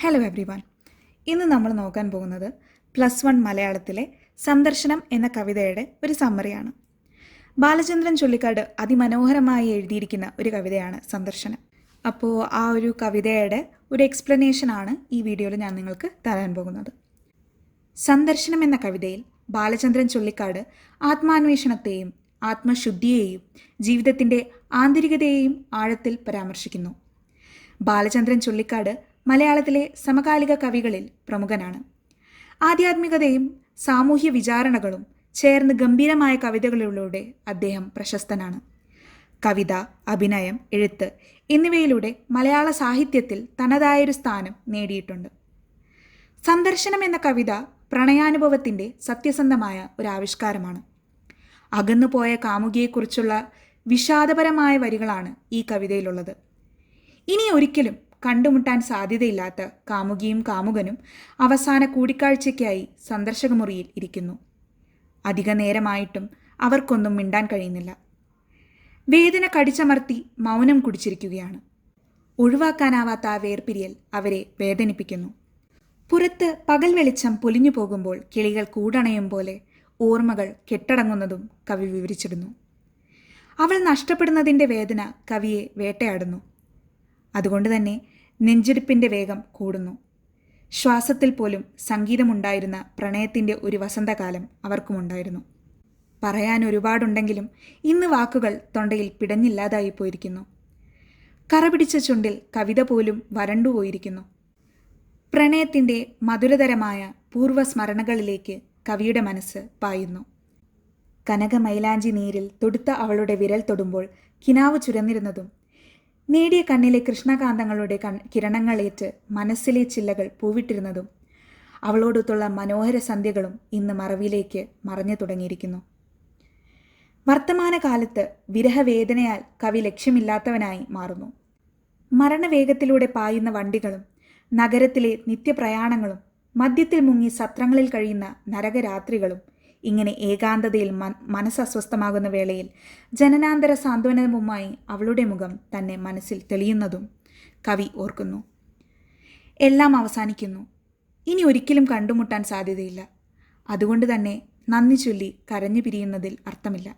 Hello everyone. ഇന്ന് നമ്മൾ നോക്കാൻ പോകുന്നത് +1 മലയാളത്തിലെ സന്ദർശനം എന്ന കവിതയുടെ ഒരു സമ്മറിയാണ്. ബാലചന്ദ്രൻ ചുള്ളിക്കാട് അതിമനോഹരമായി എഴുതിയിരിക്കുന്ന ഒരു കവിതയാണ് സന്ദർശനം. അപ്പോൾ ആ ഒരു കവിതയുടെ ഒരു എക്സ്പ്ലനേഷനാണ് ഈ വീഡിയോയിൽ ഞാൻ നിങ്ങൾക്ക് തരാൻ പോകുന്നത്. സന്ദർശനം എന്ന കവിതയിൽ ബാലചന്ദ്രൻ ചുള്ളിക്കാട് ആത്മാന്വേഷണത്തെയും ആത്മശുദ്ധിയെയും ജീവിതത്തിൻ്റെ ആന്തരികതയെയും ആഴത്തിൽ പരാമർശിക്കുന്നു. ബാലചന്ദ്രൻ ചുള്ളിക്കാട് മലയാളത്തിലെ സമകാലിക കവികളിൽ പ്രമുഖനാണ്. ആധ്യാത്മികതയും സാമൂഹ്യ വിചാരണകളും ചേർന്ന് ഗംഭീരമായ കവിതകളിലൂടെ അദ്ദേഹം പ്രശസ്തനാണ്. കവിത, അഭിനയം, എഴുത്ത് എന്നിവയിലൂടെ മലയാള സാഹിത്യത്തിൽ തനതായൊരു സ്ഥാനം നേടിയിട്ടുണ്ട്. സന്ദർശനം എന്ന കവിത പ്രണയാനുഭവത്തിൻ്റെ സത്യസന്ധമായ ഒരു ആവിഷ്കാരമാണ്. അകന്നുപോയ കാമുകിയെക്കുറിച്ചുള്ള വിഷാദപരമായ വരികളാണ് ഈ കവിതയിലുള്ളത്. ഇനി ഒരിക്കലും കണ്ടുമുട്ടാൻ സാധ്യതയില്ലാത്ത കാമുകിയും കാമുകനും അവസാന കൂടിക്കാഴ്ചയ്ക്കായി സന്ദർശകമുറിയിൽ ഇരിക്കുന്നു. അധിക നേരമായിട്ടും അവർക്കൊന്നും മിണ്ടാൻ കഴിയുന്നില്ല. വേദന കടിച്ചമർത്തി മൗനം കുടിച്ചിരിക്കുകയാണ്. ഒഴിവാക്കാനാവാത്ത ആ വേർപിരിയൽ അവരെ വേദനിപ്പിക്കുന്നു. പുറത്ത് പകൽ വെളിച്ചം പൊലിഞ്ഞു പോകുമ്പോൾ കിളികൾ കൂടണയും പോലെ ഓർമ്മകൾ കെട്ടടങ്ങുന്നതും കവി വിവരിച്ചിടുന്നു. അവൾ നഷ്ടപ്പെടുന്നതിൻ്റെ വേദന കവിയെ വേട്ടയാടുന്നു. അതുകൊണ്ട് തന്നെ നെഞ്ചിടിപ്പിൻ്റെ വേഗം കൂടുന്നു. ശ്വാസത്തിൽ പോലും സംഗീതമുണ്ടായിരുന്ന പ്രണയത്തിൻ്റെ ഒരു വസന്തകാലം അവർക്കുമുണ്ടായിരുന്നു. പറയാൻ ഒരുപാടുണ്ടെങ്കിലും ഇന്ന് വാക്കുകൾ തൊണ്ടയിൽ പിടഞ്ഞില്ലാതായി പോയിരിക്കുന്നു. കറപിടിച്ച ചുണ്ടിൽ കവിത പോലും വരണ്ടുപോയിരിക്കുന്നു. പ്രണയത്തിൻ്റെ മധുരതരമായ പൂർവ്വസ്മരണകളിലേക്ക് കവിയുടെ മനസ്സ് പായുന്നു. കനകമൈലാഞ്ചി നീരിൽ തൊടുത്ത അവളുടെ വിരൽ തൊടുമ്പോൾ കിനാവ് ചുരന്നിരുന്നതും നേടിയ കണ്ണിലെ കൃഷ്ണകാന്തങ്ങളുടെ കിരണങ്ങളേറ്റ് മനസ്സിലെ ചില്ലകൾ പൂവിട്ടിരുന്നതും അവളോടൊത്തുള്ള മനോഹര സന്ധ്യകളും ഇന്ന് മറവിലേക്ക് മറഞ്ഞു തുടങ്ങിയിരിക്കുന്നു. വർത്തമാനകാലത്ത് വിരഹവേദനയാൽ കവി ലക്ഷ്യമില്ലാത്തവനായി മാറുന്നു. മരണവേഗത്തിലൂടെ പായുന്ന വണ്ടികളും നഗരത്തിലെ നിത്യപ്രയാണങ്ങളും മദ്യത്തിൽ മുങ്ങി സത്രങ്ങളിൽ കഴിയുന്ന നരകരാത്രികളും ഇങ്ങനെ ഏകാന്തതയിൽ മനസ്സസ്വസ്ഥമാകുന്ന വേളയിൽ ജനനാന്തര സാന്ത്വനവുമായി അവളുടെ മുഖം തന്നെ മനസ്സിൽ തെളിയുന്നതും കവി ഓർക്കുന്നു. എല്ലാം അവസാനിക്കുന്നു. ഇനി ഒരിക്കലും കണ്ടുമുട്ടാൻ സാധ്യതയില്ല. അതുകൊണ്ട് തന്നെ നന്ദി ചൊല്ലി കരഞ്ഞു പിരിയുന്നതിൽ അർത്ഥമില്ല.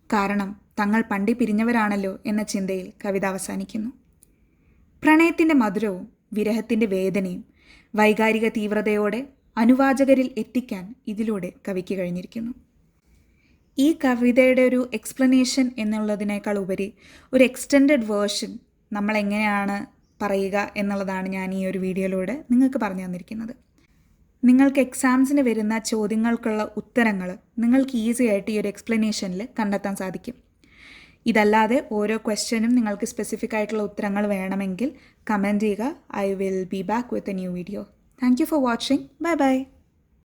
കാരണം തങ്ങൾ പണ്ടേ പിരിഞ്ഞവരാണല്ലോ എന്ന ചിന്തയിൽ കവിത അവസാനിക്കുന്നു. പ്രണയത്തിൻ്റെ മധുരവും വിരഹത്തിൻ്റെ വേദനയും വൈകാരിക തീവ്രതയോടെ അനുവാചകരിൽ എത്തിക്കാൻ ഇതിലൂടെ കവിക്ക് കഴിഞ്ഞിരിക്കുന്നു. ഈ കവിതയുടെ ഒരു എക്സ്പ്ലനേഷൻ എന്നുള്ളതിനേക്കാൾ ഉപരി ഒരു എക്സ്റ്റെൻഡഡ് വേർഷൻ നമ്മൾ എങ്ങനെയാണ് പറയുക എന്നുള്ളതാണ് ഞാൻ ഈ ഒരു വീഡിയോയിലൂടെ നിങ്ങൾക്ക് പറഞ്ഞു തന്നിരിക്കുന്നത്. നിങ്ങൾക്ക് എക്സാംസിന് വരുന്ന ചോദ്യങ്ങൾക്കുള്ള ഉത്തരങ്ങൾ നിങ്ങൾക്ക് ഈസി ആയിട്ട് ഈ ഒരു എക്സ്പ്ലനേഷനിൽ കണ്ടെത്താൻ സാധിക്കും. ഇതല്ലാതെ ഓരോ ക്വസ്റ്റ്യനും നിങ്ങൾക്ക് സ്പെസിഫിക് ആയിട്ടുള്ള ഉത്തരങ്ങൾ വേണമെങ്കിൽ കമൻറ്റ് ചെയ്യുക. I will be back with a new video. Thank you for watching. Bye bye.